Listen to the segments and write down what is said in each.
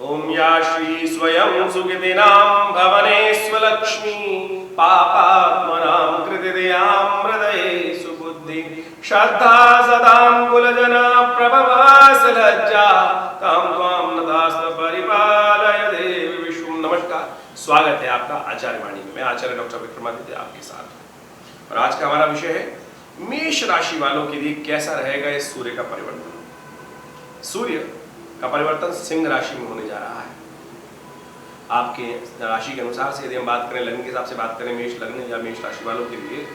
ओम या श्री स्वयं सुकृतिनां भवनेष्वलक्ष्मी पापात्मनां कृतिदयां हृदये सुबुद्धि श्रद्धा सदां कुलजना प्रभवास लज्जा तां त्वां नदास्म परिपालय देवी विष्णु। नमस्कार, स्वागत है आपका आचार्य वाणी में। मैं आचार्य डॉक्टर विक्रमादित्य आपके साथ हूं और आज का हमारा विषय है मेष राशि वालों के लिए कैसा रहेगा इस सूर्य का परिवर्तन। सूर्य का परिवर्तन सिंह राशि में होने जा रहा है। आपके राशि के अनुसार से यदि हम बात करें, लग्न के हिसाब से बात करें, मेष लग्न या मेष राशि वालों के लिए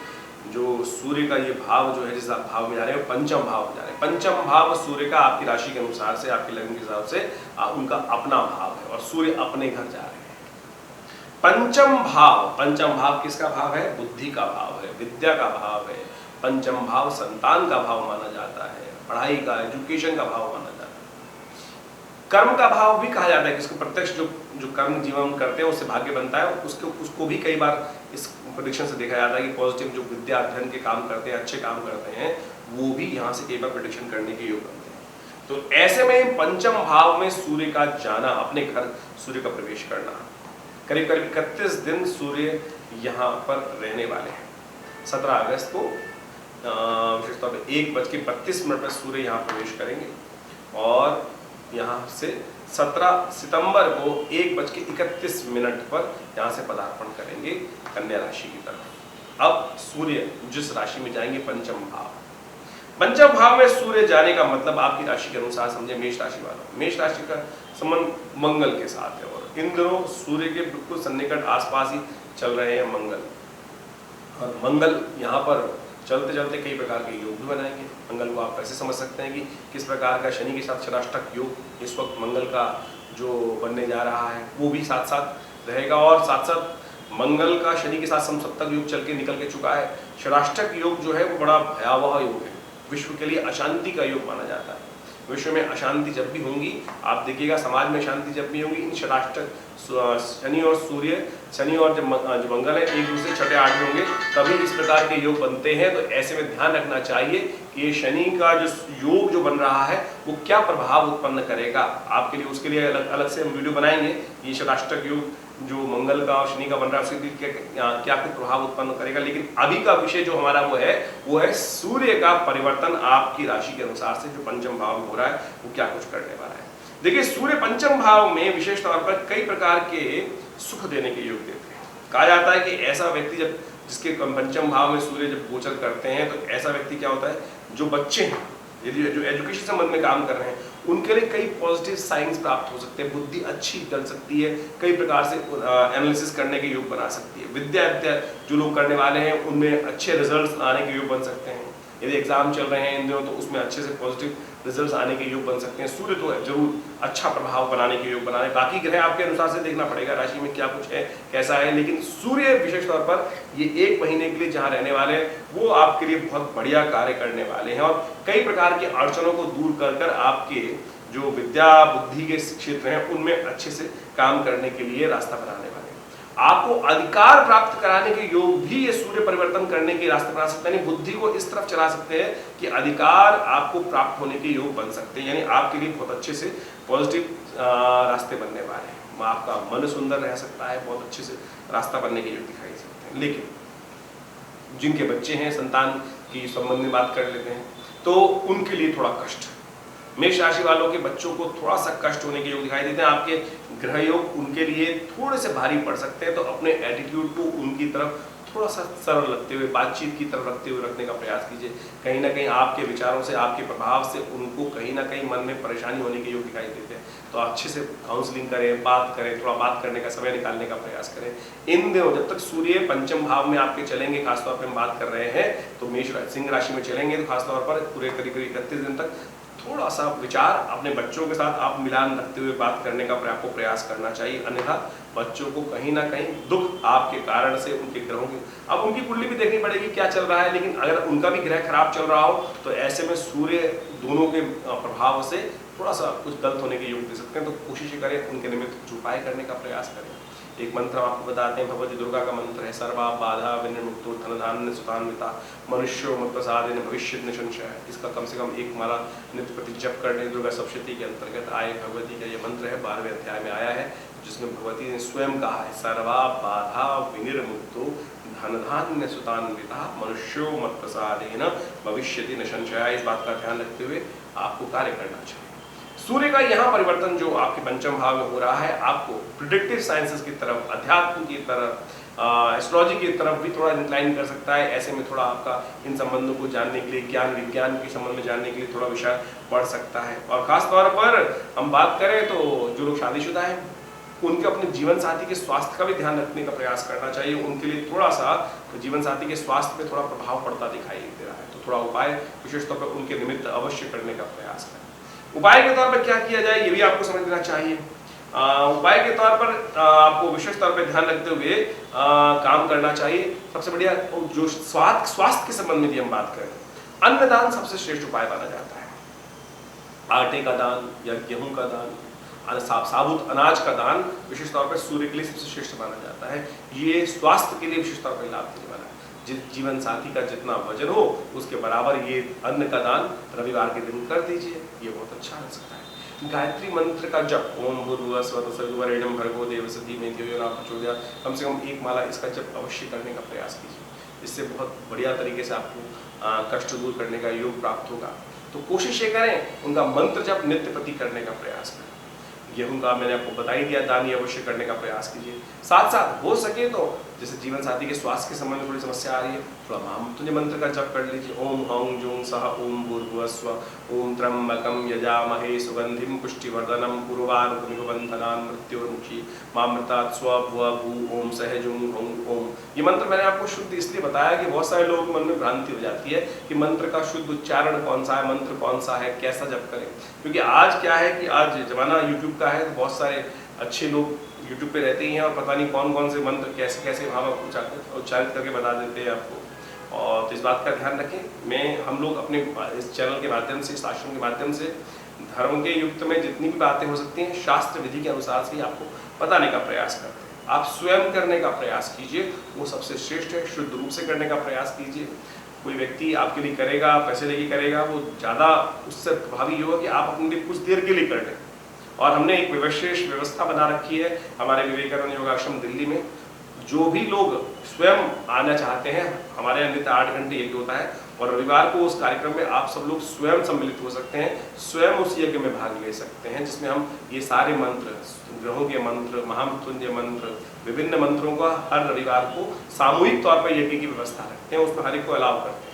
जो सूर्य का ये भाव जो है, जिस भाव में जा रहे हैं, पंचम भाव में जा रहे हैं। पंचम भाव सूर्य का आपकी राशि के अनुसार से, आपके लग्न के हिसाब से उनका अपना भाव है और सूर्य अपने घर जा रहे हैं। पंचम भाव किसका भाव है? बुद्धि का भाव है, विद्या का भाव है। पंचम भाव संतान का भाव माना जाता है, पढ़ाई का, एजुकेशन का भाव माना जाता है। कर्म का भाव भी कहा जाता है, किसको प्रत्यक्ष जो कर्म जीवन करते हैं उससे भाग्य बनता है, उसको भी कई बार इस प्रेडिक्शन से देखा जाता है कि पॉजिटिव जो विद्या अध्ययन के काम करते हैं, अच्छे काम करते हैं, वो भी यहाँ से कई बार प्रेडिक्शन करने के योग बनते हैं। तो ऐसे में पंचम भाव में सूर्य का जाना, अपने घर सूर्य का प्रवेश करना, करीब करीब 31 दिन सूर्य यहाँ पर रहने वाले हैं। 17 अगस्त को विशेष तौर पर 1:32 पर सूर्य यहाँ प्रवेश करेंगे और यहाँ से 17 सितंबर को 1:31 पर यहाँ से पदार्पण करेंगे कन्या राशि की तरफ। अब सूर्य जिस राशि में जाएंगे, पंचम भाव में सूर्य जाने का मतलब आपकी राशि के अनुसार समझे मेष राशि वालों, मेष राशि का संबंध मंगल के साथ है और इन दिनों सूर्य के बिल्कुल सन्निकट आसपास ही चल रहे हैं मंगल। और मंगल यहाँ पर चलते चलते कई प्रकार के योग भी बनाएंगे। मंगल को आप ऐसे समझ सकते हैं कि किस प्रकार का शनि के साथ षडाष्टक योग इस वक्त मंगल का जो बनने जा रहा है वो भी साथ साथ रहेगा और साथ साथ मंगल का शनि के साथ समसप्तक योग चल के निकल के चुका है। षडाष्टक योग जो है वो बड़ा भयावह योग है, विश्व के लिए अशांति का योग माना जाता है। विश्व में अशांति जब भी होंगी, आप देखिएगा, समाज में शांति जब भी होगी, इन षडाष्टक शनि और सूर्य, शनि और जब मंगल है एक दूसरे छठे आठ होंगे तभी इस प्रकार के योग बनते हैं। तो ऐसे में ध्यान रखना चाहिए कि ये शनि का जो योग जो बन रहा है वो क्या प्रभाव उत्पन्न करेगा आपके लिए। उसके लिए अलग से हम वीडियो बनाएंगे। ये षडाष्टक योग जो मंगल का और शनि का बन रहा है उसके क्या कुछ प्रभाव उत्पन्न करेगा। लेकिन अभी का विषय जो हमारा वो है सूर्य का परिवर्तन आपकी राशि के अनुसार से जो पंचम भाव में हो रहा है वो क्या कुछ करने वाला है। देखिए, सूर्य पंचम भाव में विशेष तौर पर कई प्रकार के सुख देने के योग देते हैं। कहा जाता है कि ऐसा व्यक्ति जब जिसके पंचम भाव में सूर्य जब गोचर करते हैं तो ऐसा व्यक्ति क्या होता है, जो बच्चे हैं, यदि जो एजुकेशन संबंध में काम कर रहे हैं उनके लिए कई पॉजिटिव साइंस प्राप्त हो सकते हैं, बुद्धि अच्छी चल सकती है, कई प्रकार से एनालिसिस करने के योग बना सकती है। विद्या जो लोग करने वाले हैं उनमें अच्छे रिजल्ट्स आने के योग बन सकते हैं। यदि एग्जाम चल रहे हैं इन दिनों तो उसमें अच्छे से पॉजिटिव रिजल्ट्स आने के योग बन सकते हैं। सूर्य तो जरूर अच्छा प्रभाव बनाने के योग बना रहे हैं। बाकी ग्रह आपके अनुसार से देखना पड़ेगा राशि में क्या कुछ है, कैसा है, लेकिन सूर्य विशेष तौर पर ये 1 महीने के लिए जहाँ रहने वाले हैं वो आपके लिए बहुत बढ़िया कार्य करने वाले हैं और कई प्रकार की अड़चनों को दूर कर आपके जो विद्या बुद्धि के क्षेत्र हैं उनमें अच्छे से काम करने के लिए रास्ता बनाने वाले हैं। आपको अधिकार प्राप्त कराने के योग भी ये सूर्य परिवर्तन करने के रास्ते बना सकते हैं, बुद्धि को इस तरफ चला सकते हैं कि अधिकार आपको प्राप्त होने के योग बन सकते हैं। यानी आपके लिए बहुत अच्छे से पॉजिटिव रास्ते बनने वाले हैं। आपका मन सुंदर रह सकता है, बहुत अच्छे से रास्ता बनने के योग दिखाई सकते हैं। लेकिन जिनके बच्चे हैं, संतान की संबंध में बात कर लेते हैं तो उनके लिए थोड़ा कष्ट, मेष राशि वालों के बच्चों को थोड़ा सा कष्ट होने के योग दिखाई देते हैं। आपके ग्रह योग उनके लिए थोड़े से भारी पड़ सकते हैं, तो अपने एटीट्यूड को उनकी तरफ थोड़ा सा सरल रखते हुए, बातचीत की तरफ रखते हुए रखने का प्रयास कीजिए। कहीं ना कहीं आपके विचारों से, आपके प्रभाव से उनको कहीं ना कहीं मन में परेशानी होने के योग दिखाई देते हैं, तो अच्छे से काउंसलिंग करें, बात करें, थोड़ा बात करने का समय निकालने का प्रयास करें। इन दिनों जब तक सूर्य पंचम भाव में आपके चलेंगे, खासतौर पर हम बात कर रहे हैं तो मेष सिंह राशि में चलेंगे, तो खासतौर पर पूरे करीब 31 दिन तक थोड़ा सा विचार अपने बच्चों के साथ आप मिलान रखते हुए बात करने का आपको प्रयास करना चाहिए। अन्यथा बच्चों को कहीं ना कहीं दुख आपके कारण से, उनके ग्रहों की, अब उनकी कुंडली भी देखनी पड़ेगी क्या चल रहा है, लेकिन अगर उनका भी ग्रह खराब चल रहा हो तो ऐसे में सूर्य दोनों के प्रभाव से थोड़ा सा कुछ गलत होने के योग दे सकते हैं। तो कोशिश करें उनके निमित्त कुछ उपाय करने का प्रयास करें। एक मंत्र हम आपको बताते हैं, भगवती दुर्गा का मंत्र है, सर्वा बाधा विनिर्मुक्तो धन धान्य सुतान्विता मनुष्यो मत प्रसादेन भविष्यत् न संशयः। इसका कम से कम एक माला नित्य प्रति जप करने दुर्गा सप्तशती के अंतर्गत आए भगवती का ये मंत्र है, 12वें अध्याय में आया है, जिसमें भगवती ने स्वयं कहा है, सर्वा बाधा विनिर्मुक्तो धन धान्य सुतान्विता मनुष्यो मत प्रसादेन भविष्यति न संशयः। इस बात का ध्यान रखते हुए आपको कार्य करना चाहिए। सूर्य का यहाँ परिवर्तन जो आपके पंचम भाव में हो रहा है, आपको प्रिडिक्टिव साइंसेस की तरफ, अध्यात्म की तरफ, एस्ट्रोलॉजी की तरफ भी थोड़ा इंक्लाइन कर सकता है। ऐसे में थोड़ा आपका इन संबंधों को जानने के लिए, ज्ञान विज्ञान के संबंध में जानने के लिए थोड़ा विषय बढ़ सकता है। और खास तौर पर हम बात करें तो जो लोग शादीशुदा हैं, उनके अपने जीवन साथी के स्वास्थ्य का भी ध्यान रखने का प्रयास करना चाहिए। उनके लिए थोड़ा सा जीवन साथी के स्वास्थ्य पे थोड़ा प्रभाव पड़ता दिखाई दे रहा है, तो थोड़ा उपाय विशेष तौर पर उनके निमित्त अवश्य करने का प्रयास करें। उपाय के तौर पर क्या किया जाए, ये भी आपको समझना चाहिए। उपाय के तौर पर आपको विशेष तौर पर ध्यान रखते हुए काम करना चाहिए। सबसे बढ़िया जो स्वास्थ्य के संबंध में भी हम बात करें, अन्नदान सबसे श्रेष्ठ उपाय माना जाता है। आटे का दान या गेहूं का दान, साबुत अनाज का दान विशेष तौर पर सूर्य के लिए सबसे श्रेष्ठ माना जाता है। ये स्वास्थ्य के लिए विशेष तौर पर लाभ देने वाला है। जीवन साथी का जितना वजन हो उसके बराबर ये अन्न का दान रविवार के दिन कर दीजिए, ये बहुत अच्छा हो सकता है। गायत्री मंत्र का जप, ओम भूर्भुवः स्वः तत्सवितुर्वरेण्यं भर्गो देवस्य धीमहि धियो यो नः प्रचोदयात्, कम से कम एक माला इसका जप अवश्य करने का प्रयास कीजिए। इससे बहुत बढ़िया तरीके से आपको कष्ट दूर करने का योग प्राप्त होगा। तो कोशिश ये करें उनका मंत्र जप नित्य प्रति करने का प्रयास करें। गेहूं का मैंने आपको बता ही दिया, दान ये अवश्य करने का प्रयास कीजिए। साथ साथ हो सके तो जैसे जीवन साथी के स्वास्थ्य के संबंध में थोड़ी समस्या आ रही है, थोड़ा महामृत्युंजय मंत्र का जप कर लीजिए। ओम हौं जूं सः ओम भूर्भुवः स्वः ओम त्र्यंबकं यजामहे सुगंधिं पुष्टिवर्धनम् उर्वारुकमिव बन्धनान् मृत्योर्मुक्षी मामृतात् स्वभुवः भू ओम सह जूं हौं ओम। ये मंत्र मैंने आपको शुद्ध इसलिए बताया कि बहुत सारे लोगों के मन में भ्रांति हो जाती है कि मंत्र का शुद्ध उच्चारण कौन सा है, मंत्र कौन सा है, कैसा जप करें। क्योंकि आज क्या है कि आज जमाना यूट्यूब का है, तो बहुत सारे अच्छे लोग यूट्यूब पे रहते ही हैं और पता नहीं कौन कौन से मंत्र कैसे कैसे भाव उच्चारित करके बता देते हैं आपको। और तो इस बात का ध्यान रखें। हम लोग अपने इस चैनल के माध्यम से, इस आश्रम के माध्यम से धर्म के युक्त में जितनी भी बातें हो सकती हैं शास्त्र विधि के अनुसार से आपको बताने का प्रयास करते हैं। आप स्वयं करने का प्रयास कीजिए, वो सबसे श्रेष्ठ है। शुद्ध रूप से करने का प्रयास कीजिए। कोई व्यक्ति आपके लिए करेगा, पैसे लेके करेगा, वो ज़्यादा उससे प्रभावी होगा कि आप अपने लिए कुछ देर के लिए कर लें। और हमने एक विशेष व्यवस्था बना रखी है हमारे विवेकानंद योगाश्रम दिल्ली में। जो भी लोग स्वयं आना चाहते हैं, हमारे यहाँ नित्य 8 घंटे यज्ञ होता है और रविवार को उस कार्यक्रम में आप सब लोग स्वयं सम्मिलित हो सकते हैं, स्वयं उस यज्ञ में भाग ले सकते हैं, जिसमें हम ये सारे मंत्र, ग्रहों के मंत्र, महामृत्युंजय मंत्र, विभिन्न मंत्रों का हर रविवार को सामूहिक तौर पर यज्ञ की व्यवस्था रखते हैं। उसमें हर एक को अलाउ करते हैं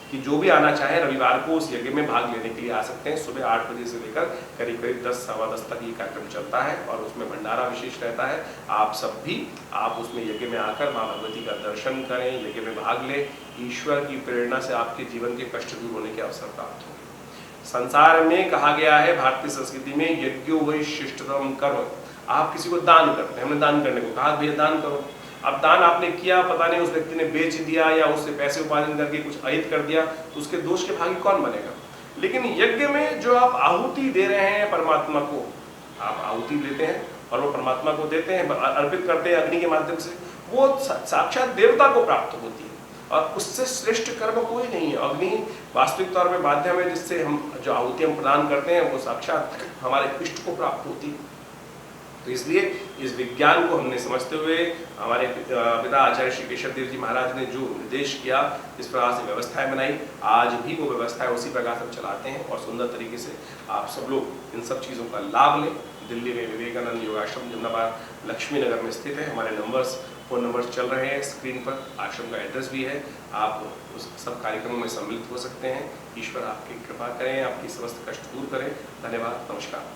कि जो भी आना चाहे रविवार को उस यज्ञ में भाग लेने के लिए आ सकते हैं। सुबह 8 बजे से लेकर करीब करीब 10 सवा 10 तक ये कार्यक्रम चलता है और उसमें भंडारा विशेष रहता है। आप सब भी आप उसमें यज्ञ में आकर माँ भगवती का दर्शन करें, यज्ञ में भाग लें। ईश्वर की प्रेरणा से आपके जीवन के कष्ट दूर होने के अवसर प्राप्त होंगे। संसार में कहा गया है, भारतीय संस्कृति में, यज्ञो वै शिष्टतम कर्म। आप किसी को दान करते हैं, हमने दान करने को कहा, भैया दान करो। अब दान आपने किया, पता नहीं उस व्यक्ति ने बेच दिया या उससे पैसे उपार्जन करके कुछ अहित कर दिया, तो उसके दोष के भागी कौन बनेगा। लेकिन यज्ञ में जो आप आहुति दे रहे हैं परमात्मा को, आप आहुति देते हैं और वो परमात्मा को देते हैं, अर्पित करते हैं अग्नि के माध्यम से, वो साक्षात देवता को प्राप्त होती है और उससे श्रेष्ठ कर्म कोई नहीं है। अग्नि वास्तविक तौर पर माध्यम है जिससे हम जो आहुति हम प्रदान करते हैं वो साक्षात हमारे इष्ट को प्राप्त होती है। तो इसलिए इस विज्ञान को हमने समझते हुए हमारे पिता आचार्य श्री केशव देव जी महाराज ने जो निर्देश किया, इस प्रकार से व्यवस्थाएं बनाई, आज भी वो व्यवस्थाएं उसी प्रकार से चलाते हैं और सुंदर तरीके से आप सब लोग इन सब चीज़ों का लाभ लें। दिल्ली में विवेकानंद योगाश्रम जमनाबाद लक्ष्मी नगर में स्थित है। हमारे फ़ोन नंबर्स चल रहे हैं स्क्रीन पर, आश्रम का एड्रेस भी है। आप उस सब कार्यक्रमों में सम्मिलित हो सकते हैं। ईश्वर आपकी कृपा करें, आपकी समस्त कष्ट दूर करें। धन्यवाद, नमस्कार।